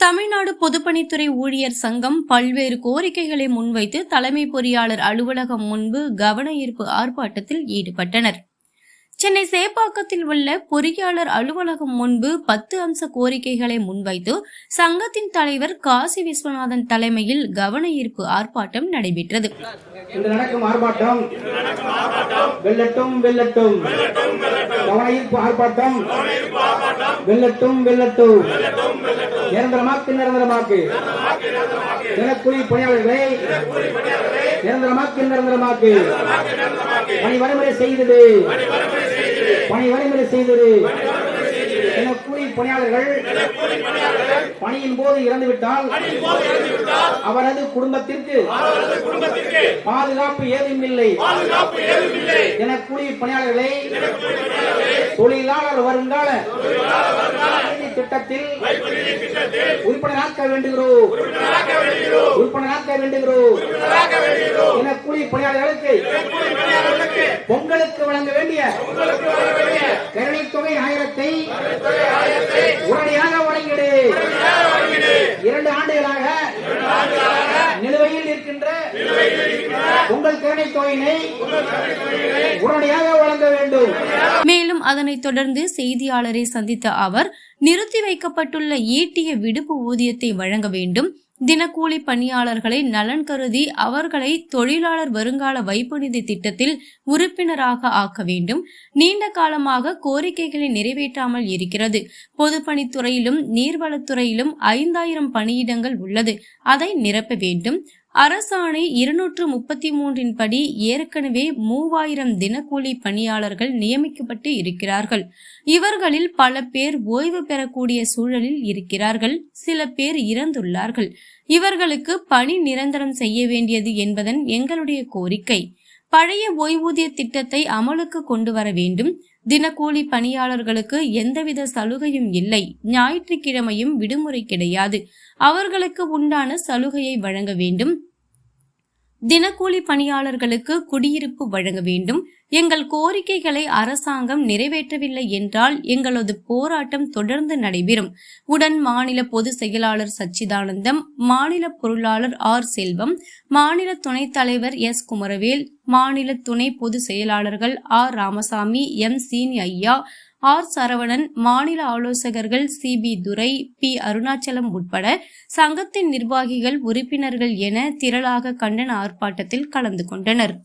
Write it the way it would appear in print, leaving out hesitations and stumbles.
தமிழ்நாடு பொதுப்பணித்துறை ஊழியர் சங்கம் பல்வேறு கோரிக்கைகளை முன்வைத்து தலைமை பொறியாளர் அலுவலகம் முன்பு கவன ஈர்ப்பு ஆர்ப்பாட்டத்தில் ஈடுபட்டனர். சென்னை சேப்பாக்கத்தில் உள்ள பொறியாளர் அலுவலகம் முன்பு 10 அம்ச கோரிக்கைகளை முன்வைத்து சங்கத்தின் தலைவர் காசி விஸ்வநாதன் தலைமையில் கவன ஈர்ப்பு ஆர்ப்பாட்டம் நடைபெற்றது. இன்று நடக்கும் ஆர்ப்பாட்டம் வெல்லட்டும் வெல்லட்டும், கவன ஈர்ப்பு ஆர்ப்பாட்டம் வெல்லட்டும் வெல்லட்டும், நிரந்தரமாக்கு நிரந்தரமாக்கு, தினக்கூலி பணியாளர்களை நிரந்தரமாக்கு, பணி வரைமுறை செய்தது, தினக்கூலி பணியாளர்கள் பணியின் போது இறந்துவிட்டால் அவரது குடும்பத்திற்கு பாதுகாப்பு ஏதும் இல்லை. தினக்கூலி பணியாளர்களை தொழிலாளர் வருங்கால திட்டத்தில் உறுப்பினராக்க வேண்டுகிறோம். தினக்கூலி பணியாளர்களுக்கு பொங்கலுக்கு வழங்க வேண்டிய கருணை தொகை 1000 உடனடியாக வழங்கிடு. 2 ஆண்டுகளாக நிலுவையில் இருக்கின்ற உங்கள் கருணை தொகையினை உடனடியாக வழங்க வேண்டும். மேலும் அதனைத் தொடர்ந்து செய்தியாளரை சந்தித்த அவர், நிறுத்தி வைக்கப்பட்டுள்ள ஈட்டிய விடுப்பு ஊதியத்தை வழங்க வேண்டும், தினக்கூலி பணியாளர்களை நலன் கருதி அவர்களை தொழிலாளர் வருங்கால வைப்பு நிதி திட்டத்தில் உறுப்பினராக ஆக்க வேண்டும், நீண்ட காலமாக கோரிக்கைகளை நிறைவேற்றாமல் இருக்கிறது, பொதுப்பணித்துறையிலும் நீர்வளத்துறையிலும் 5000 பணியிடங்கள் உள்ளது, அதை நிரப்ப வேண்டும், அரசாணை 233 படி ஏற்கனவே 3000 தினக்கூலி பணியாளர்கள் நியமிக்கப்பட்டு இருக்கிறார்கள். இவர்களில் பல பேர் ஓய்வு பெறக்கூடிய சூழலில் இருக்கிறார்கள், சில பேர் இறந்துள்ளார்கள். இவர்களுக்கு பணி நிரந்தரம் செய்ய வேண்டியது என்பதன் எங்களுடைய கோரிக்கை. பழைய ஓய்வூதிய திட்டத்தை அமலுக்கு கொண்டு வர வேண்டும். தினக்கூலி பணியாளர்களுக்கு எந்தவித சலுகையும் இல்லை, ஞாயிற்றுக்கிழமையும் விடுமுறை கிடையாது, அவர்களுக்கு உண்டான சலுகையை வழங்க வேண்டும். தினக்கூலி பணியாளர்களுக்கு குடியிருப்பு வழங்க வேண்டும். எங்கள் கோரிக்கைகளை அரசாங்கம் நிறைவேற்றவில்லை என்றால் எங்களது போராட்டம் தொடர்ந்து நடைபெறும். உடன் மாநில பொதுச் செயலாளர் சச்சிதானந்தம், மாநில பொருளாளர் ஆர் செல்வம், மாநில துணைத் தலைவர் எஸ் குமரவேல், மாநில துணை பொதுச் செயலாளர்கள் ஆர் ராமசாமி, எம் சீனி ஐயா, ஆர் சரவணன், மாநில ஆலோசகர்கள் சிபி துரை, பி அருணாச்சலம் உட்பட சங்கத்தின் நிர்வாகிகள், உறுப்பினர்கள் என திரளாக கண்டன ஆர்ப்பாட்டத்தில் கலந்து கொண்டனர்.